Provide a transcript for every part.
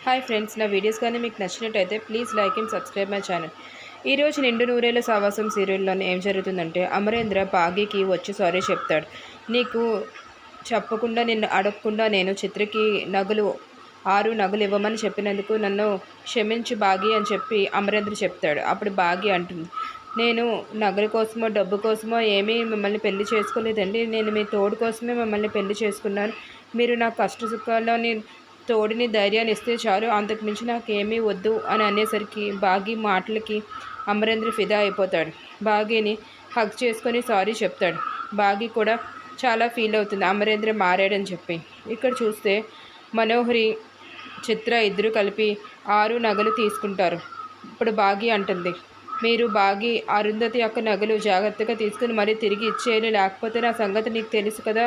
Hi friends, నా videos కానీ మీకు నచ్చినట్టయితే please like and subscribe my channel. ఈరోజు నిండు నూరేళ్ల సావాసం సీరియల్లోనే ఏం జరుగుతుందంటే అమరేంద్ర బాగీకి వచ్చి సారీ చెప్తాడు. నీకు చెప్పకుండా నిన్ను అడగకుండా నేను చిత్రకి నగలు 6 నగలు ఇవ్వమని చెప్పినందుకు నన్ను క్షమించి బాగి అని చెప్పి అమరేంద్ర చెప్తాడు. అప్పుడు బాగి అంటుంది, నేను నగల కోసమో డబ్బు కోసమో ఏమీ మిమ్మల్ని పెళ్లి చేసుకోలేదండి. నేను మీ తోడు కోసమే మిమ్మల్ని పెళ్లి చేసుకున్నాను. మీరు నా కష్ట సుఖాల్లోని తోడిని ధైర్యాన్ని ఇస్తే చాలు, అంతకుమించి నాకేమీ వద్దు అని అనేసరికి బాగి మాటలకి అమరేంద్ర ఫిదా అయిపోతాడు. బాగీని హగ్ చేసుకొని సారీ చెప్తాడు. బాగి కూడా చాలా ఫీల్ అవుతుంది అమరేంద్ర మారాడని చెప్పి. ఇక్కడ చూస్తే మనోహరి చిత్ర ఇద్దరు కలిపి 6 నగలు తీసుకుంటారు. ఇప్పుడు బాగి అంటుంది, మీరు బాగి అరుంధతి యొక్క నగలు జాగ్రత్తగా తీసుకుని మరీ తిరిగి ఇచ్చేయాలి, లేకపోతే నా సంగతి నీకు తెలుసు కదా,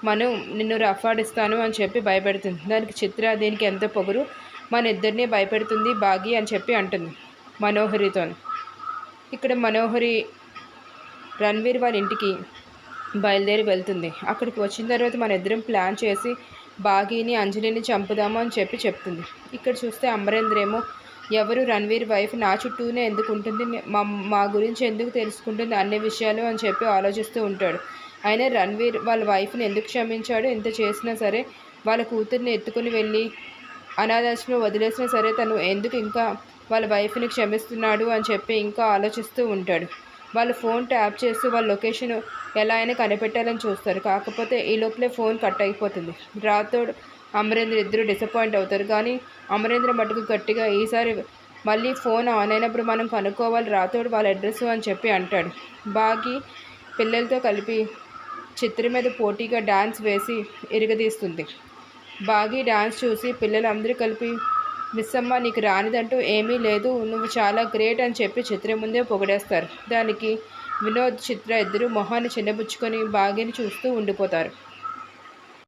మనం నిన్ను రఫాడిస్తాను అని చెప్పి భయపెడుతుంది. దానికి చిత్ర దీనికి ఎంత పొగరు, మన ఇద్దరిని భయపెడుతుంది బాగి అని చెప్పి అంటుంది మనోహరితో. ఇక్కడ మనోహరి రణ్వీర్ వాళ్ళ ఇంటికి బయలుదేరి వెళ్తుంది. అక్కడికి వచ్చిన తర్వాత మన ఇద్దరం ప్లాన్ చేసి బాగీని అంజలిని చంపుదాము అని చెప్పి చెప్తుంది. ఇక్కడ చూస్తే అమరేంద్ర ఏమో ఎవరు రణ్వీర్ వైఫ్ నా చుట్టూనే ఎందుకు ఉంటుంది, మా గురించి ఎందుకు తెలుసుకుంటుంది అన్ని విషయాలు అని చెప్పి ఆలోచిస్తూ ఉంటాడు. అయినా రణ్వీర్ వాళ్ళ వైఫ్ని ఎందుకు క్షమించాడు, ఎంత చేసినా సరే వాళ్ళ కూతుర్ని ఎత్తుకుని వెళ్ళి అనాథాశ్రమంలో వదిలేసినా సరే తను ఎందుకు ఇంకా వాళ్ళ వైఫ్ని క్షమిస్తున్నాడు అని చెప్పి ఇంకా ఆలోచిస్తూ ఉంటాడు. వాళ్ళు ఫోన్ ట్యాప్ చేస్తూ వాళ్ళ లొకేషన్ ఎలా అయినా కనిపెట్టాలని చూస్తారు. కాకపోతే ఈ లోపలే ఫోన్ కట్ అయిపోతుంది. రాథోడ్ అమరేంద్ర ఇద్దరు డిసప్పాయింట్ అవుతారు. కానీ అమరేంద్ర మటుకు గట్టిగా ఈసారి మళ్ళీ ఫోన్ ఆన్ అయినప్పుడు మనం కనుక్కోవాలి రాథోడ్ వాళ్ళ అడ్రస్ అని చెప్పి అంటాడు. బాగి పిల్లలతో కలిపి చిత్ర మీద పోటీగా డ్యాన్స్ వేసి ఇరగదీస్తుంది. బాగి డ్యాన్స్ చూసి పిల్లలందరూ కలిపి మిస్సమ్మ నీకు రానిదంటూ ఏమీ లేదు, నువ్వు చాలా గ్రేట్ అని చెప్పి చిత్ర ముందే పొగిడేస్తారు. దానికి వినోద్ చిత్ర ఇద్దరు మొహాన్ని చిన్నబుచ్చుకొని బాగిని చూస్తూ ఉండిపోతారు.